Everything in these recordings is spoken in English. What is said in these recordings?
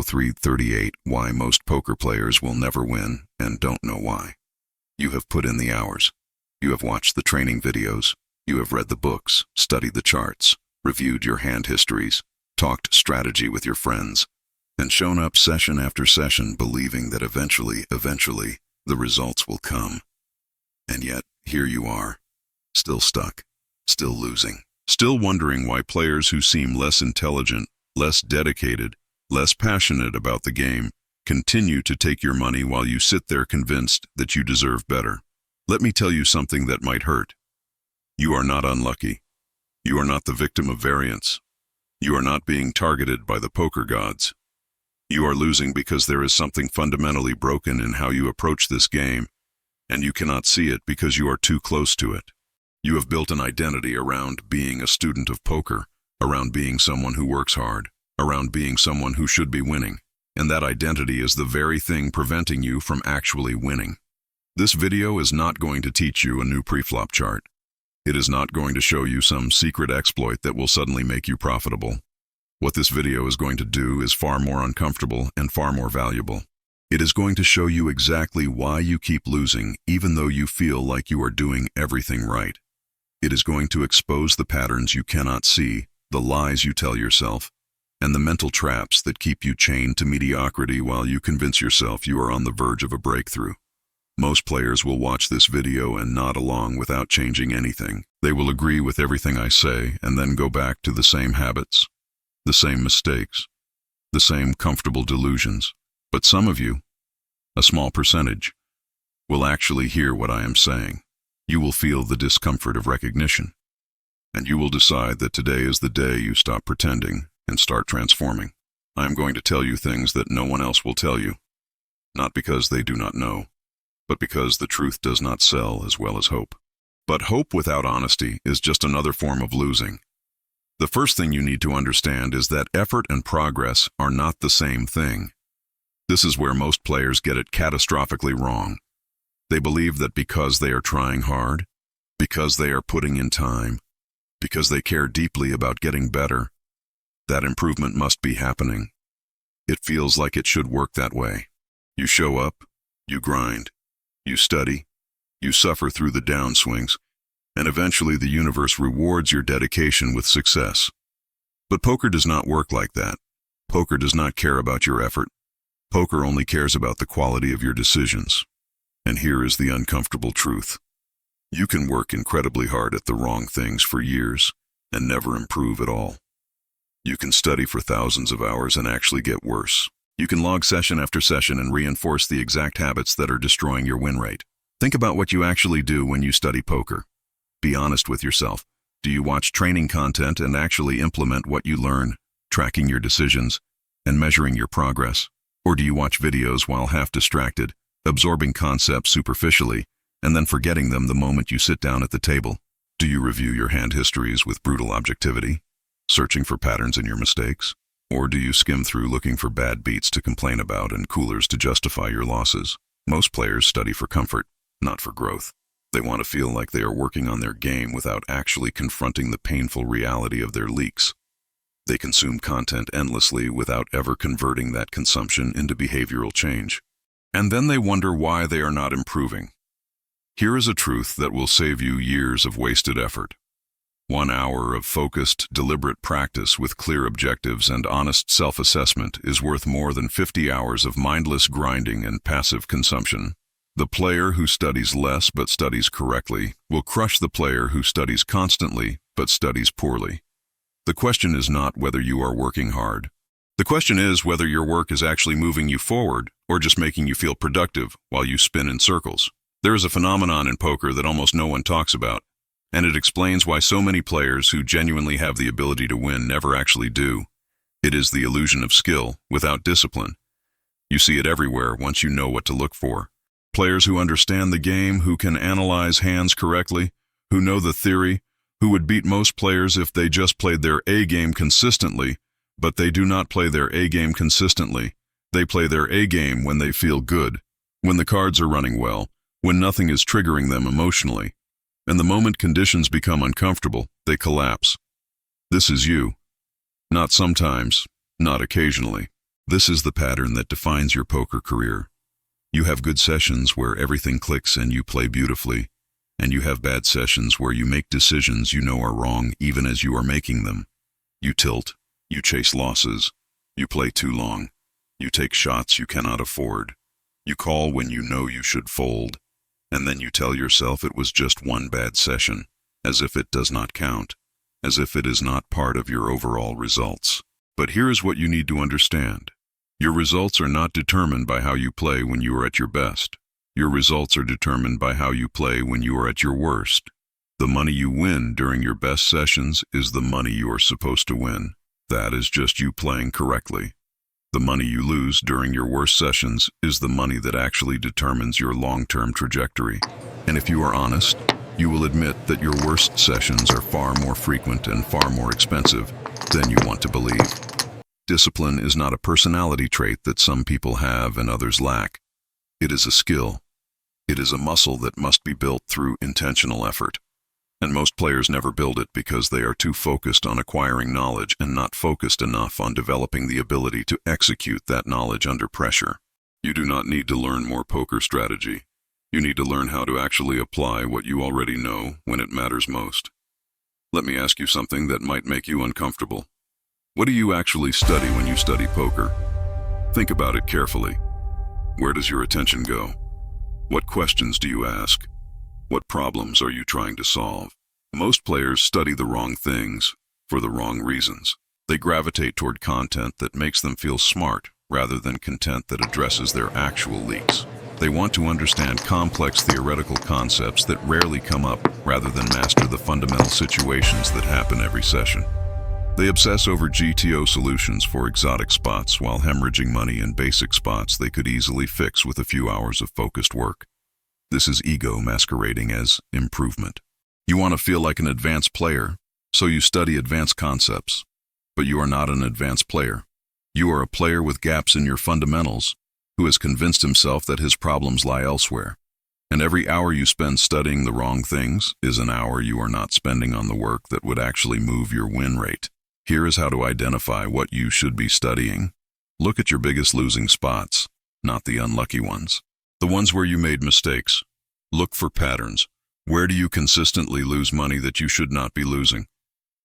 0338 Why most poker players will never win and don't know why. You have put in the hours. You have watched the training videos. You have read the books, studied the charts, reviewed your hand histories, talked strategy with your friends, and shown up session after session believing that eventually, the results will come. And yet, here you are, still stuck, still losing, still wondering why players who seem less intelligent, less dedicated, less passionate about the game continue to take your money while you sit there convinced that you deserve better. Let me tell you something that might hurt. You are not unlucky. You are not the victim of variance. You are not being targeted by the poker gods. You are losing because there is something fundamentally broken in how you approach this game, and you cannot see it because you are too close to it. You have built an identity around being a student of poker, around being someone who works hard, around being someone who should be winning, and that identity is the very thing preventing you from actually winning. This video is not going to teach you a new preflop chart. It is not going to show you some secret exploit that will suddenly make you profitable. What this video is going to do is far more uncomfortable and far more valuable. It is going to show you exactly why you keep losing even though you feel like you are doing everything right. It is going to expose the patterns you cannot see, the lies you tell yourself, and the mental traps that keep you chained to mediocrity while you convince yourself you are on the verge of a breakthrough. Most players will watch this video and nod along without changing anything. They will agree with everything I say and then go back to the same habits, the same mistakes, the same comfortable delusions. But some of you, a small percentage, will actually hear what I am saying. You will feel the discomfort of recognition, and you will decide that today is the day you stop pretending and start transforming. I am going to tell you things that no one else will tell you, not because they do not know, but because the truth does not sell as well as hope. But hope without honesty is just another form of losing. The first thing you need to understand is that effort and progress are not the same thing. This is where most players get it catastrophically wrong. They believe that because they are trying hard, because they are putting in time, because they care deeply about getting better, that improvement must be happening. It feels like it should work that way. You show up, you grind, you study, you suffer through the downswings, and eventually the universe rewards your dedication with success. But poker does not work like that. Poker does not care about your effort. Poker only cares about the quality of your decisions. And here is the uncomfortable truth. You can work incredibly hard at the wrong things for years and never improve at all. You can study for thousands of hours and actually get worse. You can log session after session and reinforce the exact habits that are destroying your win rate. Think about what you actually do when you study poker. Be honest with yourself. Do you watch training content and actually implement what you learn, tracking your decisions, and measuring your progress? Or do you watch videos while half distracted, absorbing concepts superficially, and then forgetting them the moment you sit down at the table? Do you review your hand histories with brutal objectivity, searching for patterns in your mistakes? Or do you skim through looking for bad beats to complain about and coolers to justify your losses? Most players study for comfort, not for growth. They want to feel like they are working on their game without actually confronting the painful reality of their leaks. They consume content endlessly without ever converting that consumption into behavioral change. And then they wonder why they are not improving. Here is a truth that will save you years of wasted effort. 1 hour of focused, deliberate practice with clear objectives and honest self-assessment is worth more than 50 hours of mindless grinding and passive consumption. The player who studies less but studies correctly will crush the player who studies constantly but studies poorly. The question is not whether you are working hard. The question is whether your work is actually moving you forward or just making you feel productive while you spin in circles. There is a phenomenon in poker that almost no one talks about, and it explains why so many players who genuinely have the ability to win never actually do. It is the illusion of skill without discipline. You see it everywhere once you know what to look for. Players who understand the game, who can analyze hands correctly, who know the theory, who would beat most players if they just played their A game consistently, but they do not play their A game consistently. They play their A game when they feel good, when the cards are running well, when nothing is triggering them emotionally. And the moment conditions become uncomfortable, they collapse. This is you. Not sometimes, not occasionally. This is the pattern that defines your poker career. You have good sessions where everything clicks and you play beautifully, and you have bad sessions where you make decisions you know are wrong even as you are making them. You tilt, you chase losses, you play too long, you take shots you cannot afford, you call when you know you should fold, and then you tell yourself it was just one bad session, as if it does not count, as if it is not part of your overall results. But here is what you need to understand. Your results are not determined by how you play when you are at your best. Your results are determined by how you play when you are at your worst. The money you win during your best sessions is the money you are supposed to win. That is just you playing correctly. The money you lose during your worst sessions is the money that actually determines your long-term trajectory. And if you are honest, you will admit that your worst sessions are far more frequent and far more expensive than you want to believe. Discipline is not a personality trait that some people have and others lack. It is a skill. It is a muscle that must be built through intentional effort. And most players never build it because they are too focused on acquiring knowledge and not focused enough on developing the ability to execute that knowledge under pressure. You do not need to learn more poker strategy. You need to learn how to actually apply what you already know when it matters most. Let me ask you something that might make you uncomfortable. What do you actually study when you study poker? Think about it carefully. Where does your attention go? What questions do you ask? What problems are you trying to solve? Most players study the wrong things for the wrong reasons. They gravitate toward content that makes them feel smart rather than content that addresses their actual leaks. They want to understand complex theoretical concepts that rarely come up rather than master the fundamental situations that happen every session. They obsess over GTO solutions for exotic spots while hemorrhaging money in basic spots they could easily fix with a few hours of focused work. This is ego masquerading as improvement. You want to feel like an advanced player, so you study advanced concepts. But you are not an advanced player. You are a player with gaps in your fundamentals who has convinced himself that his problems lie elsewhere. And every hour you spend studying the wrong things is an hour you are not spending on the work that would actually move your win rate. Here is how to identify what you should be studying. Look at your biggest losing spots, not the unlucky ones. The ones where you made mistakes. Look for patterns. Where do you consistently lose money that you should not be losing?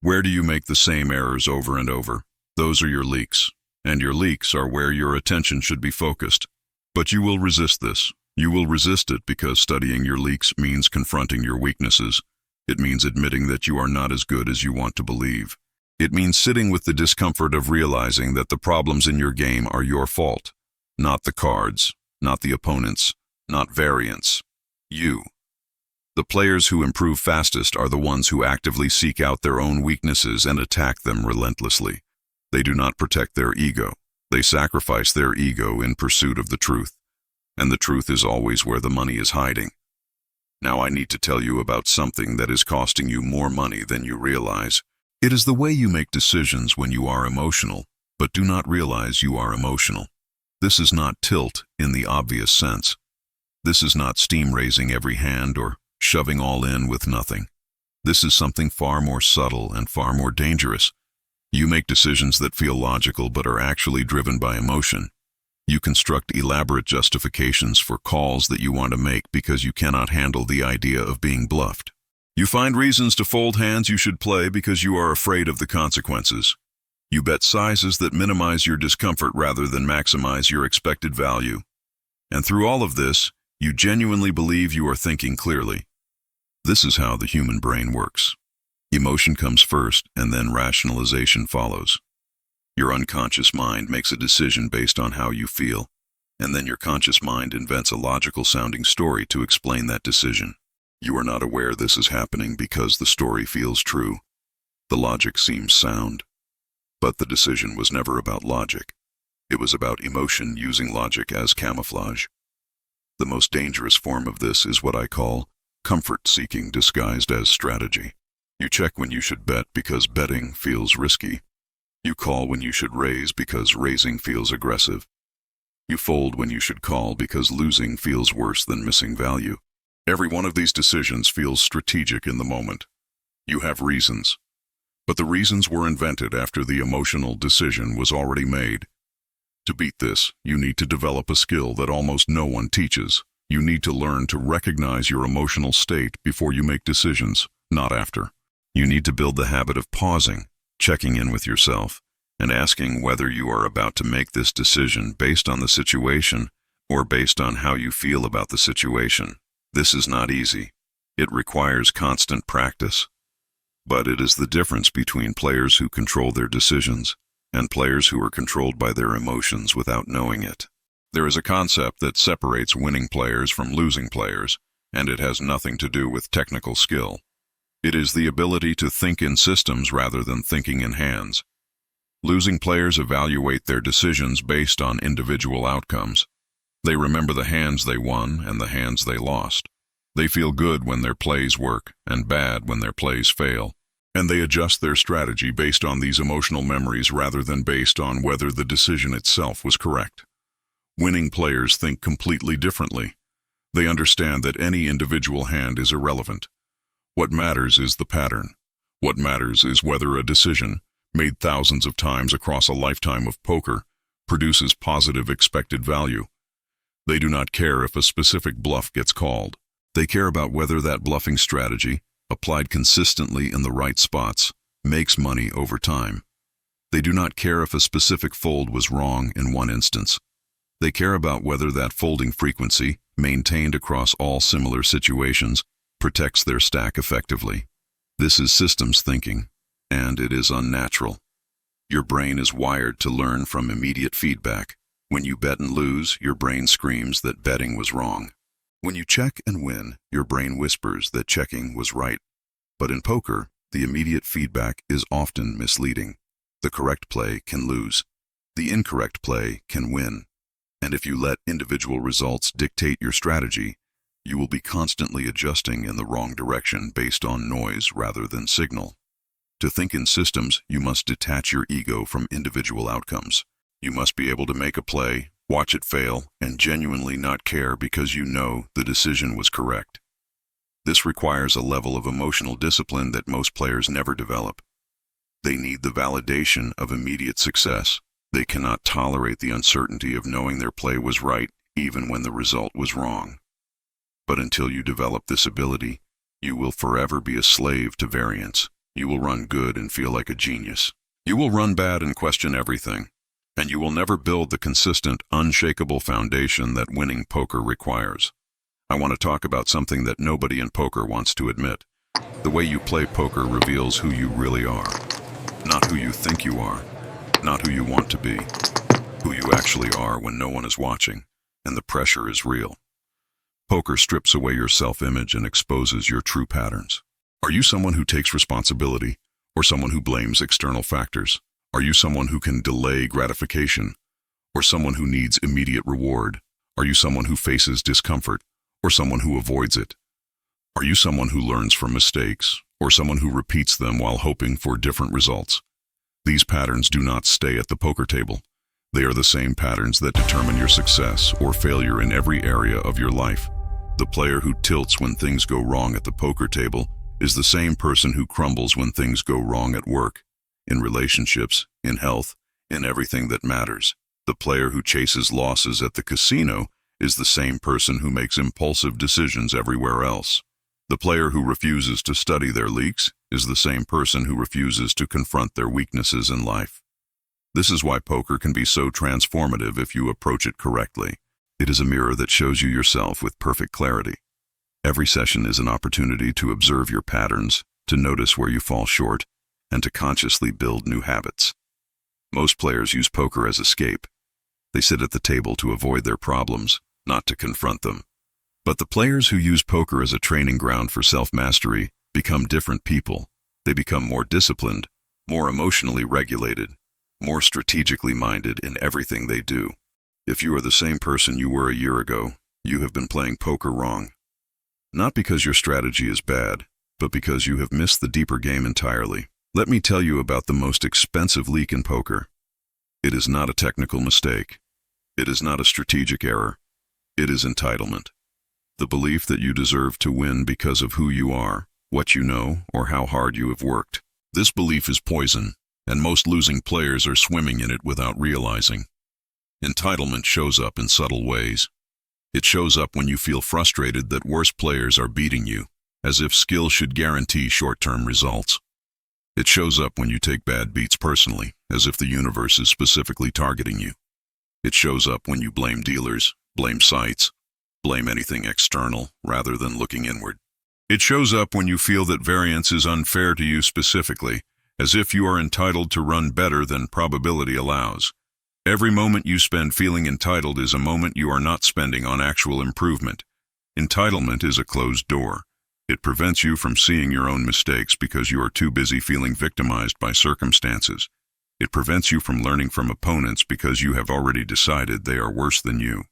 Where do you make the same errors over and over? Those are your leaks. And your leaks are where your attention should be focused. But you will resist this. You will resist it because studying your leaks means confronting your weaknesses. It means admitting that you are not as good as you want to believe. It means sitting with the discomfort of realizing that the problems in your game are your fault, not the cards, not the opponents, not variance. You. The players who improve fastest are the ones who actively seek out their own weaknesses and attack them relentlessly. They do not protect their ego. They sacrifice their ego in pursuit of the truth. And the truth is always where the money is hiding. Now I need to tell you about something that is costing you more money than you realize. It is the way you make decisions when you are emotional, but do not realize you are emotional. This is not tilt in the obvious sense. This is not steam raising every hand or shoving all in with nothing. This is something far more subtle and far more dangerous. You make decisions that feel logical but are actually driven by emotion. You construct elaborate justifications for calls that you want to make because you cannot handle the idea of being bluffed. You find reasons to fold hands you should play because you are afraid of the consequences. You bet sizes that minimize your discomfort rather than maximize your expected value. And through all of this, you genuinely believe you are thinking clearly. This is how the human brain works. Emotion comes first, and then rationalization follows. Your unconscious mind makes a decision based on how you feel, and then your conscious mind invents a logical-sounding story to explain that decision. You are not aware this is happening because the story feels true. The logic seems sound. But the decision was never about logic. It was about emotion using logic as camouflage. The most dangerous form of this is what I call comfort-seeking disguised as strategy. You check when you should bet because betting feels risky. You call when you should raise because raising feels aggressive. You fold when you should call because losing feels worse than missing value. Every one of these decisions feels strategic in the moment. You have reasons. But the reasons were invented after the emotional decision was already made. To beat this, you need to develop a skill that almost no one teaches. You need to learn to recognize your emotional state before you make decisions, not after. You need to build the habit of pausing, checking in with yourself, and asking whether you are about to make this decision based on the situation or based on how you feel about the situation. This is not easy. It requires constant practice. But it is the difference between players who control their decisions and players who are controlled by their emotions without knowing it. There is a concept that separates winning players from losing players, and it has nothing to do with technical skill. It is the ability to think in systems rather than thinking in hands. Losing players evaluate their decisions based on individual outcomes. They remember the hands they won and the hands they lost. They feel good when their plays work and bad when their plays fail. And they adjust their strategy based on these emotional memories rather than based on whether the decision itself was correct. Winning players think completely differently. They understand that any individual hand is irrelevant. What matters is the pattern. What matters is whether a decision, made thousands of times across a lifetime of poker, produces positive expected value. They do not care if a specific bluff gets called. They care about whether that bluffing strategy, applied consistently in the right spots, makes money over time. They do not care if a specific fold was wrong in one instance. They care about whether that folding frequency, maintained across all similar situations, protects their stack effectively. This is systems thinking, and it is unnatural. Your brain is wired to learn from immediate feedback. When you bet and lose, your brain screams that betting was wrong. When you check and win, your brain whispers that checking was right. But in poker, the immediate feedback is often misleading. The correct play can lose. The incorrect play can win. And if you let individual results dictate your strategy, you will be constantly adjusting in the wrong direction based on noise rather than signal. To think in systems, you must detach your ego from individual outcomes. You must be able to make a play, watch it fail, and genuinely not care because you know the decision was correct. This requires a level of emotional discipline that most players never develop. They need the validation of immediate success. They cannot tolerate the uncertainty of knowing their play was right even when the result was wrong. But until you develop this ability, you will forever be a slave to variance. You will run good and feel like a genius. You will run bad and question everything. And you will never build the consistent, unshakable foundation that winning poker requires. I want to talk about something that nobody in poker wants to admit. The way you play poker reveals who you really are. Not who you think you are. Not who you want to be. Who you actually are when no one is watching, and the pressure is real. Poker strips away your self-image and exposes your true patterns. Are you someone who takes responsibility, or someone who blames external factors? Are you someone who can delay gratification, or someone who needs immediate reward? Are you someone who faces discomfort, or someone who avoids it? Are you someone who learns from mistakes, or someone who repeats them while hoping for different results? These patterns do not stay at the poker table. They are the same patterns that determine your success or failure in every area of your life. The player who tilts when things go wrong at the poker table is the same person who crumbles when things go wrong at work, in relationships, in health, in everything that matters. The player who chases losses at the casino is the same person who makes impulsive decisions everywhere else. The player who refuses to study their leaks is the same person who refuses to confront their weaknesses in life. This is why poker can be so transformative if you approach it correctly. It is a mirror that shows you yourself with perfect clarity. Every session is an opportunity to observe your patterns, to notice where you fall short, and to consciously build new habits. Most players use poker as escape. They sit at the table to avoid their problems, not to confront them. But the players who use poker as a training ground for self-mastery become different people. They become more disciplined, more emotionally regulated, more strategically minded in everything they do. If you are the same person you were a year ago, you have been playing poker wrong. Not because your strategy is bad, but because you have missed the deeper game entirely. Let me tell you about the most expensive leak in poker. It is not a technical mistake. It is not a strategic error. It is entitlement. The belief that you deserve to win because of who you are, what you know, or how hard you have worked. This belief is poison, and most losing players are swimming in it without realizing. Entitlement shows up in subtle ways. It shows up when you feel frustrated that worse players are beating you, as if skill should guarantee short-term results. It shows up when you take bad beats personally, as if the universe is specifically targeting you. It shows up when you blame dealers, blame sites, blame anything external, rather than looking inward. It shows up when you feel that variance is unfair to you specifically, as if you are entitled to run better than probability allows. Every moment you spend feeling entitled is a moment you are not spending on actual improvement. Entitlement is a closed door. It prevents you from seeing your own mistakes because you are too busy feeling victimized by circumstances. It prevents you from learning from opponents because you have already decided they are worse than you.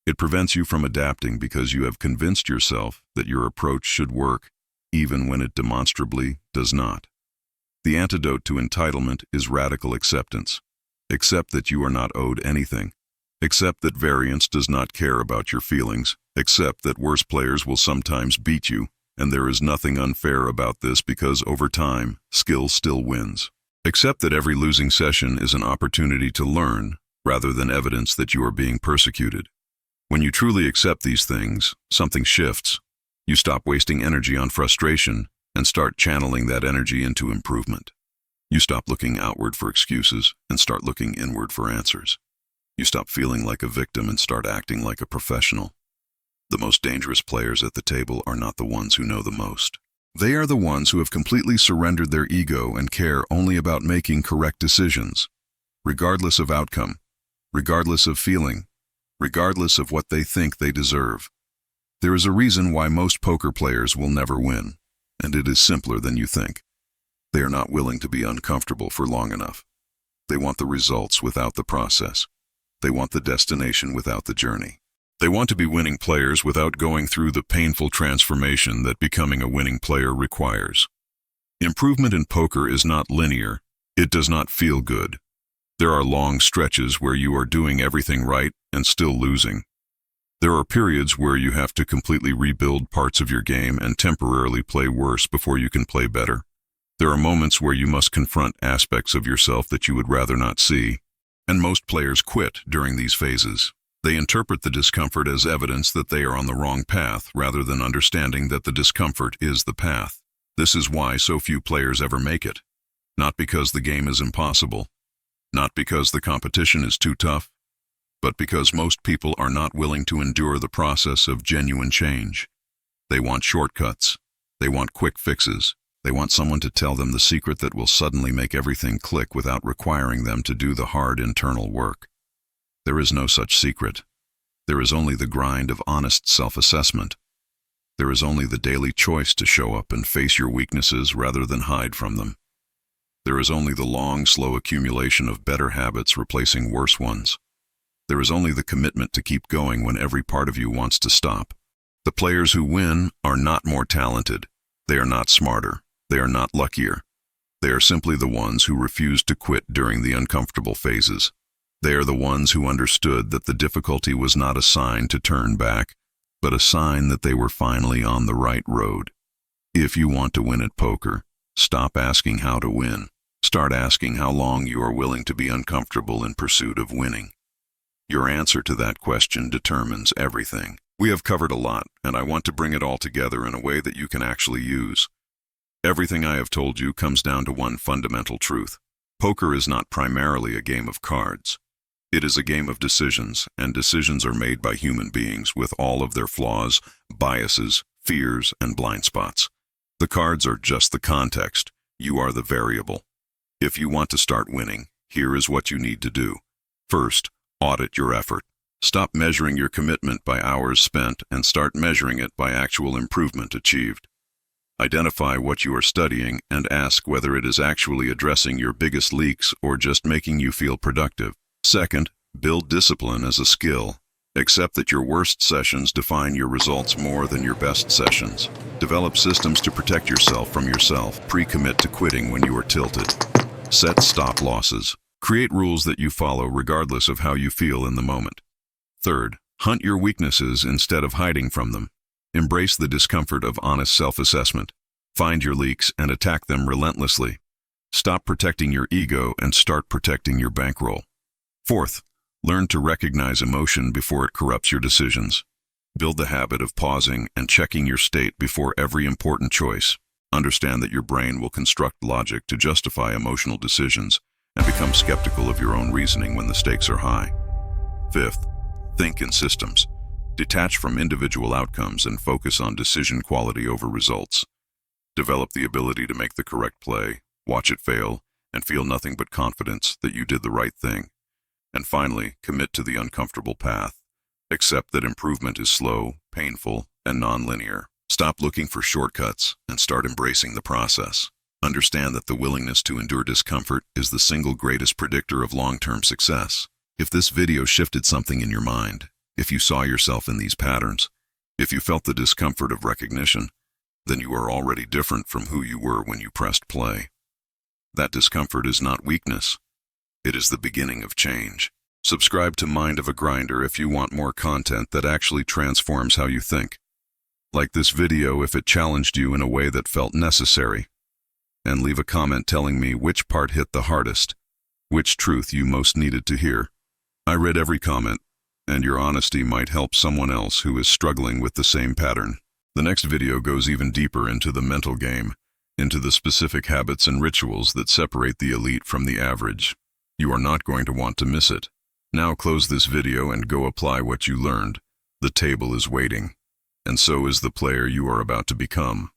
It prevents you from adapting because you have convinced yourself that your approach should work, even when it demonstrably does not. The antidote to entitlement is radical acceptance. Accept that you are not owed anything. Accept that variance does not care about your feelings. Accept that worse players will sometimes beat you, and there is nothing unfair about this because over time, skill still wins. Accept that every losing session is an opportunity to learn, rather than evidence that you are being persecuted. When you truly accept these things, something shifts. You stop wasting energy on frustration and start channeling that energy into improvement. You stop looking outward for excuses and start looking inward for answers. You stop feeling like a victim and start acting like a professional. The most dangerous players at the table are not the ones who know the most. They are the ones who have completely surrendered their ego and care only about making correct decisions, regardless of outcome, regardless of feeling, regardless of what they think they deserve. There is a reason why most poker players will never win, and it is simpler than you think. They are not willing to be uncomfortable for long enough. They want the results without the process. They want the destination without the journey. They want to be winning players without going through the painful transformation that becoming a winning player requires. Improvement in poker is not linear. It does not feel good. There are long stretches where you are doing everything right and still losing. There are periods where you have to completely rebuild parts of your game and temporarily play worse before you can play better. There are moments where you must confront aspects of yourself that you would rather not see, and most players quit during these phases. They interpret the discomfort as evidence that they are on the wrong path rather than understanding that the discomfort is the path. This is why so few players ever make it. Not because the game is impossible, not because the competition is too tough, but because most people are not willing to endure the process of genuine change. They want shortcuts. They want quick fixes. They want someone to tell them the secret that will suddenly make everything click without requiring them to do the hard internal work. There is no such secret. There is only the grind of honest self-assessment. There is only the daily choice to show up and face your weaknesses rather than hide from them. There is only the long, slow accumulation of better habits replacing worse ones. There is only the commitment to keep going when every part of you wants to stop. The players who win are not more talented. They are not smarter. They are not luckier. They are simply the ones who refused to quit during the uncomfortable phases. They are the ones who understood that the difficulty was not a sign to turn back, but a sign that they were finally on the right road. If you want to win at poker, stop asking how to win. Start asking how long you are willing to be uncomfortable in pursuit of winning. Your answer to that question determines everything. We have covered a lot, and I want to bring it all together in a way that you can actually use. Everything I have told you comes down to one fundamental truth. Poker is not primarily a game of cards. It is a game of decisions, and decisions are made by human beings with all of their flaws, biases, fears, and blind spots. The cards are just the context. You are the variable. If you want to start winning, here is what you need to do. First, audit your effort. Stop measuring your commitment by hours spent and start measuring it by actual improvement achieved. Identify what you are studying and ask whether it is actually addressing your biggest leaks or just making you feel productive. Second, build discipline as a skill. Accept that your worst sessions define your results more than your best sessions. Develop systems to protect yourself from yourself. Pre-commit to quitting when you are tilted. Set stop losses. Create rules that you follow regardless of how you feel in the moment. Third, hunt your weaknesses instead of hiding from them. Embrace the discomfort of honest self-assessment. Find your leaks and attack them relentlessly. Stop protecting your ego and start protecting your bankroll. Fourth, Learn to recognize emotion before it corrupts your decisions. Build the habit of pausing and checking your state before every important choice. Understand that your brain will construct logic to justify emotional decisions and become skeptical of your own reasoning when the stakes are high. Fifth, think in systems. Detach from individual outcomes and focus on decision quality over results. Develop the ability to make the correct play, watch it fail, and feel nothing but confidence that you did the right thing. And finally, commit to the uncomfortable path. Accept that improvement is slow, painful, and non-linear. Stop looking for shortcuts and start embracing the process. Understand that the willingness to endure discomfort is the single greatest predictor of long-term success. If this video shifted something in your mind, if you saw yourself in these patterns, if you felt the discomfort of recognition, then you are already different from who you were when you pressed play. That discomfort is not weakness. It is the beginning of change. Subscribe to Mind of a Grinder if you want more content that actually transforms how you think. Like this video if it challenged you in a way that felt necessary. And leave a comment telling me which part hit the hardest, which truth you most needed to hear. I read every comment, and your honesty might help someone else who is struggling with the same pattern. The next video goes even deeper into the mental game, into the specific habits and rituals that separate the elite from the average. You are not going to want to miss it. Now close this video and go apply what you learned. The table is waiting, and so is the player you are about to become.